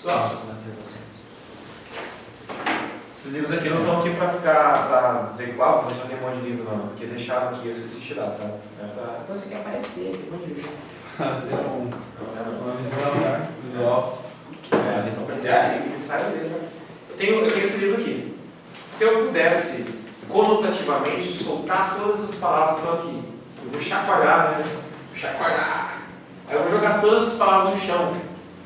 Pessoal, esses livros aqui não estão aqui para dizer qual, não tem um monte de livro não, porque deixaram aqui, eu esqueci de tirar, tá? É para você quer aparecer, tem um monte de livro. Fazer uma visão, né? Visual. A lição parcial, ele sai dele. Eu tenho esse livro aqui. Se eu pudesse, conotativamente, soltar todas as palavras que estão aqui, eu vou chacoalhar, né? Chacoalhar. Aí eu vou jogar todas as palavras no chão,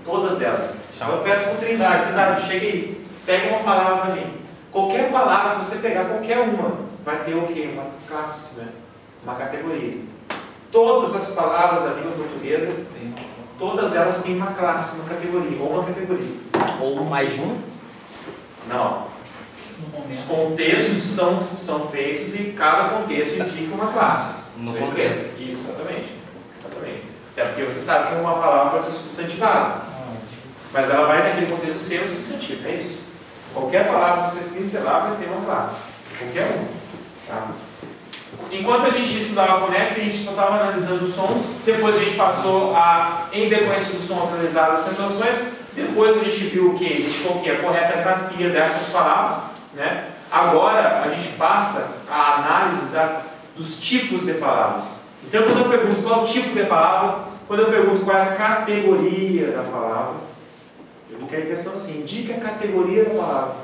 todas elas. Eu peço para o Trindade, chega aí, pega uma palavra para mim. Qualquer palavra que você pegar, qualquer uma, vai ter o quê? Uma classe, né? Uma categoria. Todas as palavras da língua portuguesa, todas elas têm uma classe, uma categoria, ou uma categoria. Ou mais de um? Não. Os contextos são feitos e cada contexto indica uma classe. No contexto. Isso, exatamente. Até porque você sabe que uma palavra pode ser substantivada. Mas ela vai naquele contexto ser um substantivo, é isso? Qualquer palavra que você pincelar vai ter uma classe. Qualquer uma. Tá? Enquanto a gente estudava fonética, a gente só estava analisando os sons. Depois a gente passou a, em decorrência dos sons, analisar as acentuações. Depois a gente viu o que? A gente falou que a correta grafia dessas palavras. Né? Agora a gente passa a análise dos tipos de palavras. Então, quando eu pergunto qual é o tipo de palavra, quando eu pergunto qual é a categoria da palavra, eu não quero questão assim, indica a categoria da palavra.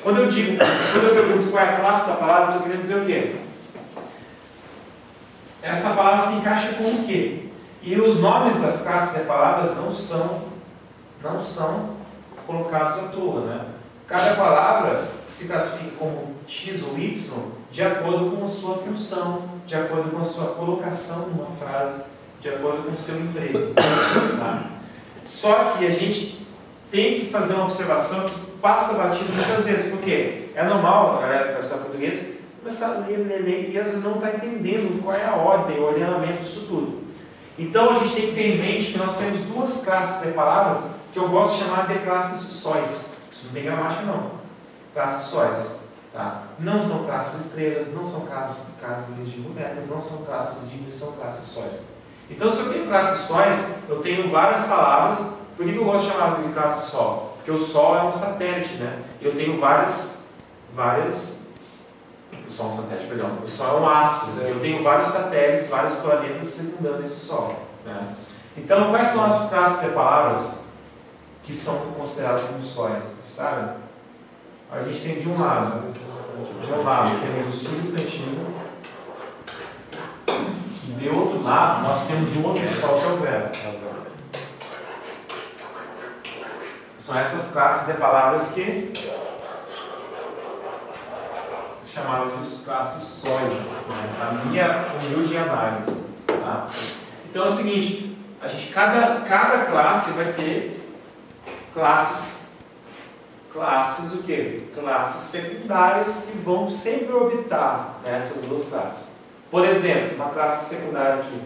Quando eu pergunto qual é a classe da palavra, eu estou querendo dizer o quê? Essa palavra se encaixa com o quê? E os nomes das classes de palavras não são colocados à toa, né? Cada palavra se classifica como X ou Y de acordo com a sua função, de acordo com a sua colocação numa frase, de acordo com o seu emprego. Tá? Só que a gente tem que fazer uma observação que passa batido muitas vezes, porque é normal a galera que vai estudar português começar a ler, e às vezes não está entendendo qual é a ordem, o ordenamento disso tudo. Então a gente tem que ter em mente que nós temos duas classes de palavras que eu gosto de chamar de classes sóis. Isso não tem gramática não. Classes sóis. Tá? Não são classes estrelas, não são classes de bonecas, não são classes de são classes sóis. Então, se eu tenho classes sóis, eu tenho várias palavras. Por que eu gosto de chamar de classe Sol? Porque o Sol é um satélite, né? Eu tenho várias. O Sol é um satélite, perdão. O Sol é um astro. Né? Eu tenho vários satélites, vários planetas circundando esse Sol. Né? Então, quais são as classes de palavras que são consideradas como sóis? Sabe? A gente tem de um lado temos o substantivo, e de outro lado nós temos o outro sol, que é o verbo. São essas classes de palavras que chamadas de classes sóis, né? A minha humilde análise. Tá? Então é o seguinte, cada classe vai ter classes o quê? Classes secundárias que vão sempre orbitar essas duas classes. Por exemplo, uma classe secundária aqui.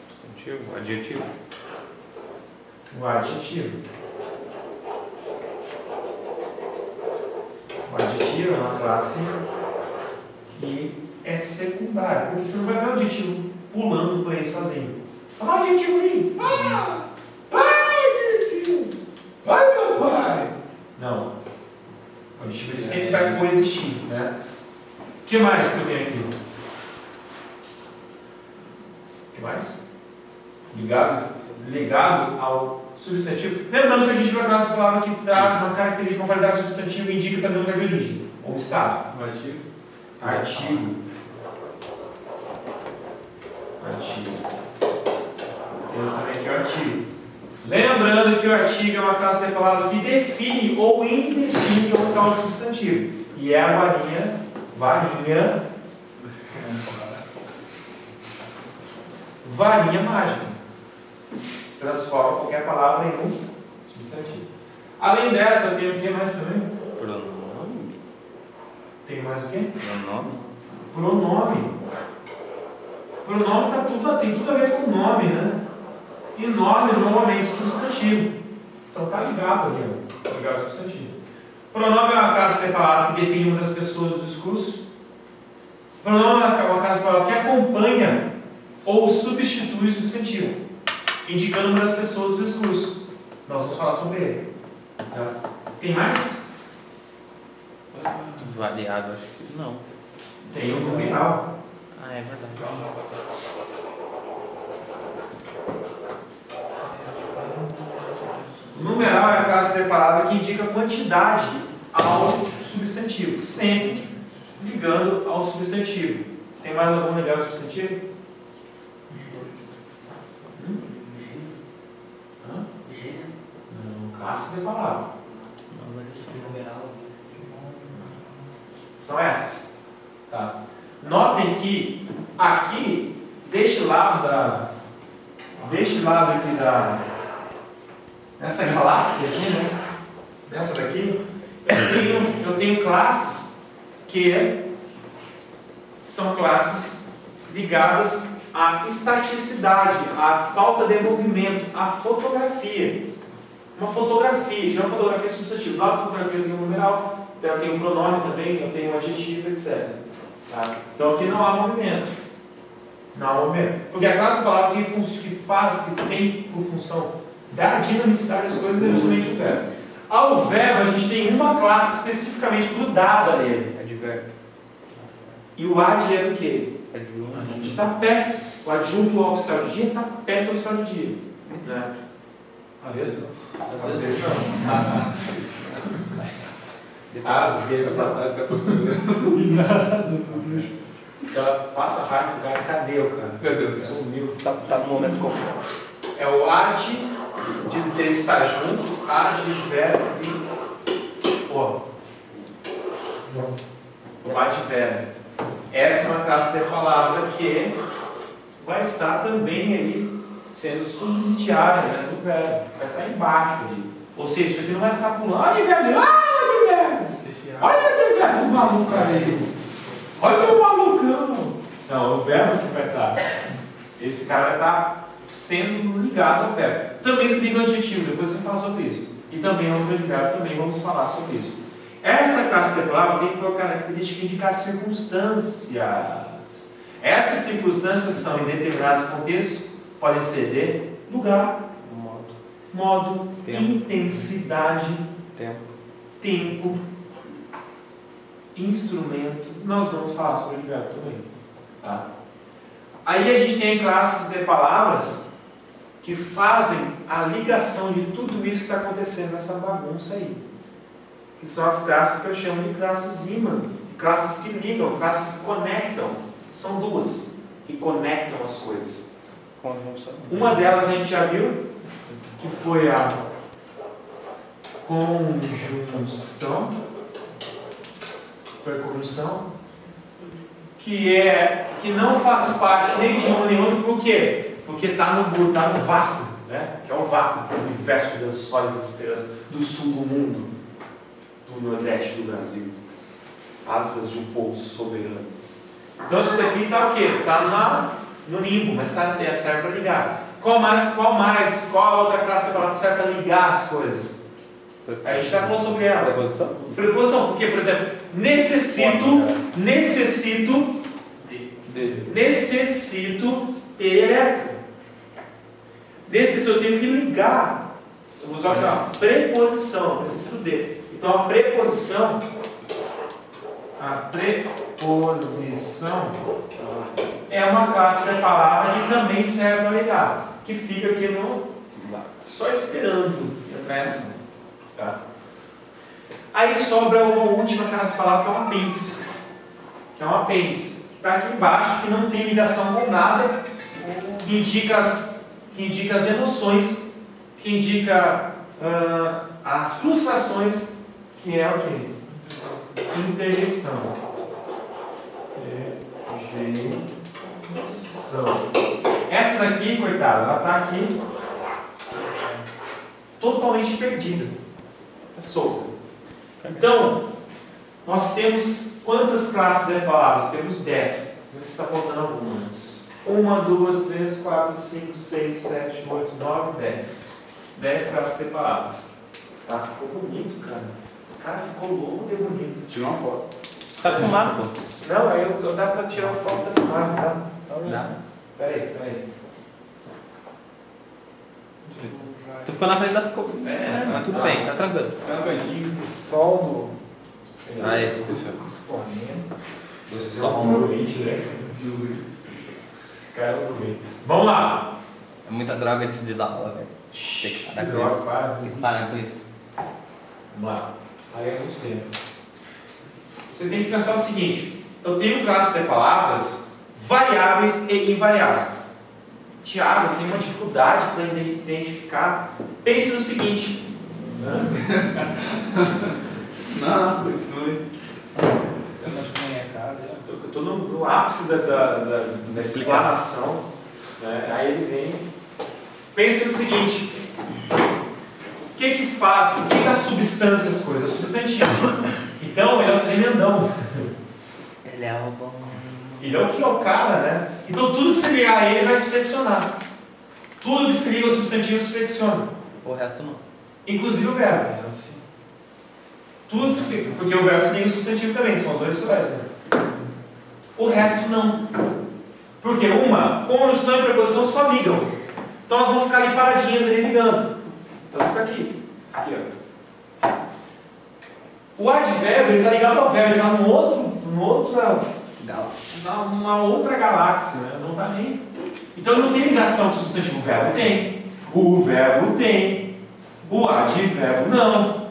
Substantivo, adjetivo. O adjetivo. O adjetivo é uma classe que é secundária, porque você não vai ver o adjetivo pulando por aí sozinho. Olha o adjetivo ali. Adjetivo. Vai, meu pai. Não. O adjetivo ele sempre vai coexistir, né? O que mais que eu tenho aqui? O que mais? Ligado ao substantivo. Lembrando que a gente vai trazer essa palavra que traz uma característica, uma qualidade do substantivo e indica também o lugar de origem, ou estado. O artigo. Artigo. Temos também aqui o artigo. Lembrando que o artigo é uma classe de palavra que define ou indefine o local do substantivo. E é a varinha mágica. Transforma qualquer palavra em um substantivo. Além dessa, eu tenho o que mais também? Pronome. Tem mais o quê? Pronome. Pronome tem tudo a ver com nome, né? E nome normalmente é substantivo. Então tá ligado ali, ó. Ligado ao substantivo. Pronome é uma classe de palavra que define uma das pessoas do discurso. Pronome é uma classe de palavra que acompanha ou substitui o substantivo, indicando uma das pessoas do discurso. Nós vamos falar sobre ele. Tá? Tem mais? Variável, acho que não. Tem o numeral. Ah, é verdade. O numeral é a classe de palavra que indica quantidade ao substantivo, sempre ligando ao substantivo. Tem mais algum ligado ao substantivo? Não, classe de palavra. São essas. Tá? Notem que aqui, deste lado aqui nessa galáxia aqui, né? Nessa daqui, eu tenho classes que são classes ligadas à estaticidade, à falta de movimento, à fotografia. Uma fotografia, já é uma fotografia substantiva. Nossa fotografia tem um numeral, ela tem um pronome também, eu tenho um adjetivo, etc. Tá? Então aqui não há movimento. Não há movimento. Porque a classe de palavra que tem por função da dinamicidade das coisas é justamente o verbo. Ao verbo, a gente tem uma classe especificamente grudada nele. Advérbio. E o ad é do quê? Adjunto. A gente está perto. O adjunto ao oficial de dia está perto do oficial de dia. Né? Às vezes não. Às vezes não. Às vezes não. Passa rápido, cara. Cadê o cara? Meu Deus. Sumiu. Tá no momento como. É o ad de estar junto, ad verbo e. Ó. O advérbio. Essa é uma classe de palavra que vai estar também ali sendo subsidiária, né, do verbo. Vai estar embaixo ali. Ou seja, isso aqui não vai ficar pulando. Advérbio! Advérbio! Olha o advérbio do maluco ali! Olha o malucão! Não, é o verbo que vai estar. Esse cara vai estar sendo ligado ao verbo. Também se liga ao adjetivo, depois eu vou falar sobre isso. E também ao verbo, também vamos falar sobre isso. Essa classe de palavra tem por característica indicar circunstâncias. Essas circunstâncias são, em determinados contextos, podem ser de lugar, modo, tempo, intensidade, tempo, instrumento. Nós vamos falar sobre o verbo também. Tá? Aí a gente tem classes de palavras que fazem a ligação de tudo isso que está acontecendo nessa bagunça aí. Que são as classes que eu chamo de classes imã, classes que ligam, classes que conectam. São duas que conectam as coisas. Conjunção. Uma delas a gente já viu, que foi a conjunção. Foi a conjunção, que não faz parte nem de um nem outro. Por quê? Porque está no vácuo, né? Que é o vácuo do universo das sóis das estrelas do sul do mundo, do nordeste do Brasil, asas de um povo soberano. Então isso daqui está o quê? Está no limbo, mas serve para ligar. Qual a outra classe da palavra que serve para ligar as coisas? A gente está falando sobre ela. Preposição? Preposição, porque, por exemplo, necessito ter elétrica. Necessito, eu tenho que ligar. Eu vou usar aqui, ó, preposição, necessito de. Então a preposição é uma classe de palavra que também serve para ligar, que fica aqui só esperando entrar em ação. Tá? Aí sobra uma última classe de palavra que é um apêndice. Que está aqui embaixo, que não tem ligação com nada, que indica as emoções, que indica as frustrações, que é o que? Interjeição. Essa daqui, coitada, ela está aqui totalmente perdida. Está solta. Então, nós temos quantas classes de palavras? Temos 10. Vê se está faltando alguma. 1, 2, 3, 4, 5, 6, 7, 8, 9, 10. 10 classes de palavras. Tá? Ficou bonito, cara. O cara ficou louco de bonito. Tirou uma foto. Tá filmado, pô? Não, aí eu dá para tirar foto da filmagem, tá? Dá. Peraí. Tu ficou na frente das coisas. Mas tudo bem, tá tranquilo. Tá no cantinho. Sol Aí, Exponendo. do Só um sol. doente, né? Esse cara é um doente. Vamos lá. É muita droga de dar aula, velho. Tem que parar com Droga, isso. para. Tem que parar com isso. Vamos lá. Aí é muito tempo. Você tem que pensar o seguinte: eu tenho classe de palavras variáveis e invariáveis. Tiago, tem uma dificuldade para identificar. Pense no seguinte. Não, continue. Eu acho que nem é cara. Eu estou no ápice da explicação. Né? Aí ele vem. Pense no seguinte: o que faz? O que dá substância às coisas? Substantivo. Então ele é um tremendão. Ele é o bom. Ele é o que é o cara, né? Então tudo que se ligar a ele vai se flexionar. Tudo que se liga ao substantivo se flexiona. O resto não. Inclusive o verbo. Tudo se flexiona. Porque o verbo se liga ao substantivo também, são os dois sóis, né? O resto não. Porque conjunção e preposição só ligam. Então elas vão ficar ali paradinhas ali ligando. Então fica aqui. Aqui, ó. O advérbio ele está ligado ao verbo, ele está numa outra galáxia, né? Não está nem. Então ele não tem ligação com o substantivo. O verbo tem. O verbo tem. O advérbio não.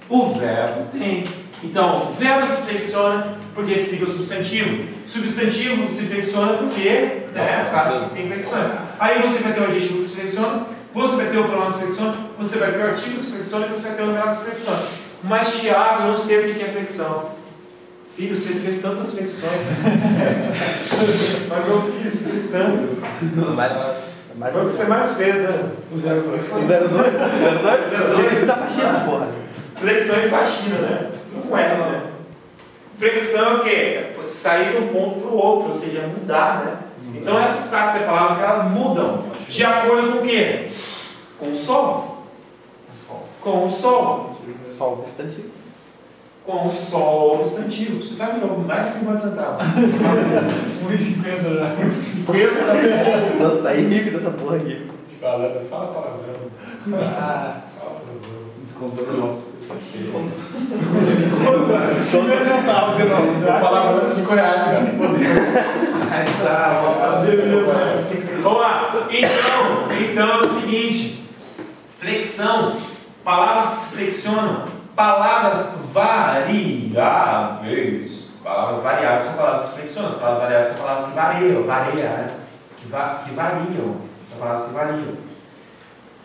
O verbo tem. Então, o verbo se flexiona porque se liga ao substantivo. Substantivo se flexiona porque, né, classe que tem flexões. Aí você vai ter o adjetivo que se flexiona, você vai ter o pronome que se flexiona, você vai ter o artigo que se flexiona e você vai ter o numeral que se flexiona. Mas, Tiago, eu não sei o que é flexão. Filho, você fez tantas flexões. Mas meu filho, você fez tantas. Foi o que você mais fez, né? O 02? O 02? Gente da faxina, porra. Flexão e faxina, né? Tudo com F, né? Flexão é o quê? É sair de um ponto para o outro, ou seja, mudar, né? Então essas classes de palavras elas mudam de acordo com o quê? Com o sol. Com o sol. Sol substantivo. Com o sol substantivo. Você vai me dar mais de 50 centavos. 1,50 já. 50 já. Nossa, tá rico dessa porra aqui. Fala palavrão. Ah, Descontou não. Essa palavra é 5 reais, cara. Vamos lá. Então é o seguinte: flexão, palavras que se flexionam, palavras variáveis. Palavras variáveis são palavras que se flexionam, palavras variáveis são palavras que variam, né? Que variam, são palavras que variam.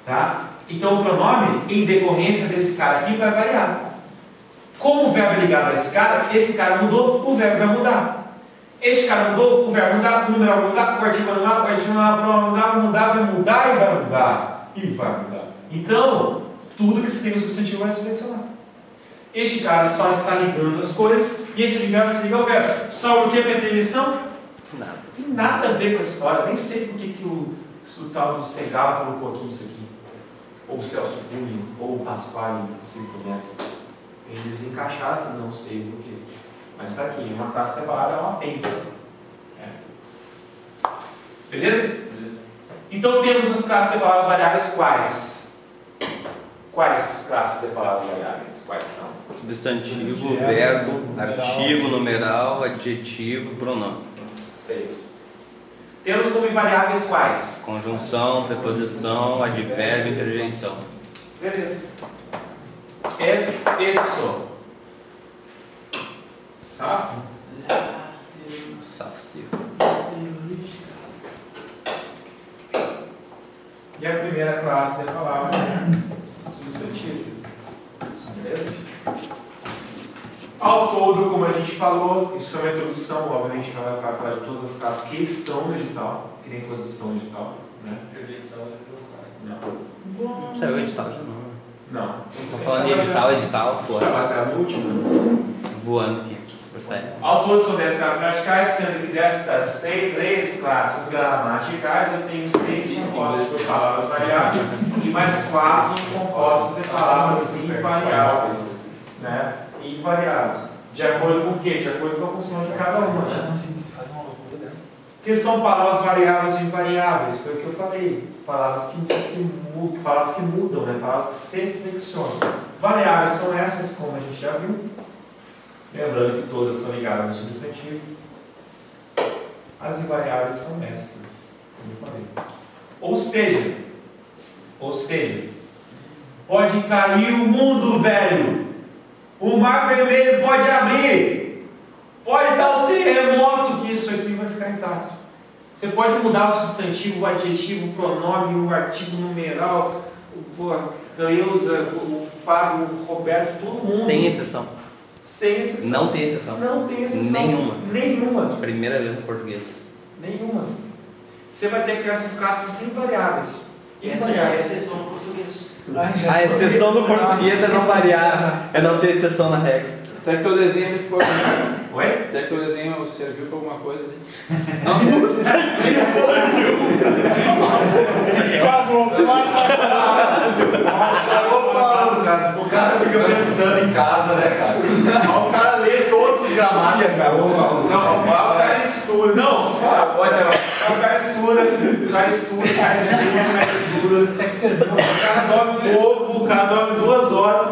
Tá? Então o pronome, em decorrência desse cara aqui, vai variar. Como o verbo é ligado a esse cara mudou, o verbo vai mudar. Este cara mudou, o verbo vai mudar, o numeral vai mudar, o artigo vai mudar, o adjetivo vai mudar e vai mudar. Então, tudo que se tem no substantivo vai se selecionar. Este cara só está ligando as coisas e esse verbo se liga ao verbo. Só o que é preterição? Nada. Não tem nada a ver com a história. Nem sei por que o tal do Segal colocou aqui isso aqui. Ou o Celso Cunha, ou o Pasquale, se puder. Eles encaixaram, não sei por quê. Mas está aqui, uma classe de palavra é um apêndice. Beleza? Então temos as classes de palavras variáveis quais? Quais classes de palavras variáveis? Quais são? Substantivo, verbo, artigo, numeral, adjetivo, pronome. 6. Temos como invariáveis quais? Conjunção, preposição, advérbio, interjeição. Beleza. Isso. Safo? Safo. E a primeira classe da palavra substantivo. Beleza? Ao todo, como a gente falou, isso foi uma introdução, obviamente a gente vai falar de todas as classes que estão no edital, que nem todas estão no edital, né? Não. Saiu o edital já não. Não. Tô falando de edital, pô. Está baseado no último. Voando aqui, por sair. Ao todo são 10 classes gramaticais, sendo que destas tem 3 classes gramaticais, eu tenho 6 compostos por palavras variáveis e mais 4 compostos de palavras invariáveis, né? Invariáveis. De acordo com o quê? De acordo com a função de cada uma. Assim, se faz uma loucura dessa. que são palavras variáveis e invariáveis, foi o que eu falei. Palavras que se mudam, palavras que mudam, né? Palavras que se flexionam. Variáveis são essas, como a gente já viu. Lembrando que todas são ligadas ao substantivo. As invariáveis são estas, como eu falei. Ou seja, pode cair o mundo, velho. O mar vermelho pode abrir. Pode dar um terremoto que isso aqui vai ficar intacto. Você pode mudar o substantivo, o adjetivo, o pronome, o artigo numeral, a Cleusa, o Fábio, o Roberto, todo mundo. Sem exceção. Sem exceção. Não tem exceção. Não tem exceção. Nenhuma. Primeira vez no português. Nenhuma. Você vai ter que criar essas classes invariáveis. Essa já é a exceção do português. A exceção do português é não variar, é não ter exceção na regra. Até que teu desenho ele ficou assim. Oi? Até que teu desenho serviu pra alguma coisa ali. Não O cara fica pensando em casa, né, cara? O cara lê todos os gramados. Não, o cara estuda. Não, pode ser. O cara estuda. tem que servir. O cara dorme pouco, o cara dorme 2 horas.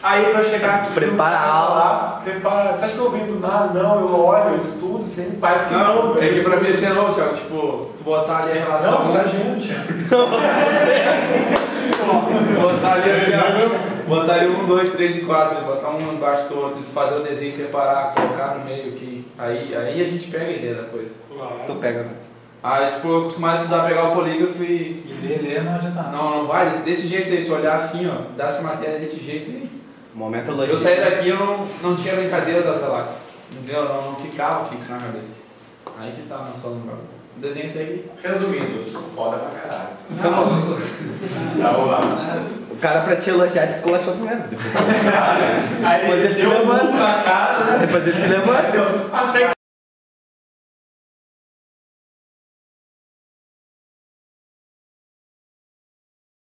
Aí pra chegar aqui. Prepara a aula. Prepara. Você acha que eu vendo nada? Não, eu olho, eu estudo, sempre parece que Não, é que pra mim esse é novo, Thiago. Tipo, tu botar ali a relação. Não, sargento, Thiago. Botar ali assim, ó. Botar ali 1, 2, 3 e 4. Botar um embaixo do outro, tu fazer o desenho, separar, colocar no meio aqui. Aí a gente pega a ideia da coisa. Tu pega. Aí, tipo, eu costumo estudar, pegar o polígrafo e. E ler não adianta nada. Não vai. Desse jeito aí, se olhar assim, ó, dar essa matéria desse jeito aí. Momento Eu lógico. saí daqui eu não tinha brincadeira das galáxias. Entendeu? Não ficava fixo na cabeça. Aí que tá a noção do bagulho. O desenho tem que. Resumindo, eu sou foda pra caralho. Não, lá. O cara pra te elogiar descolachou primeiro. Aí Depois ele te levanta. na cara, né? Depois ele te levanta. Até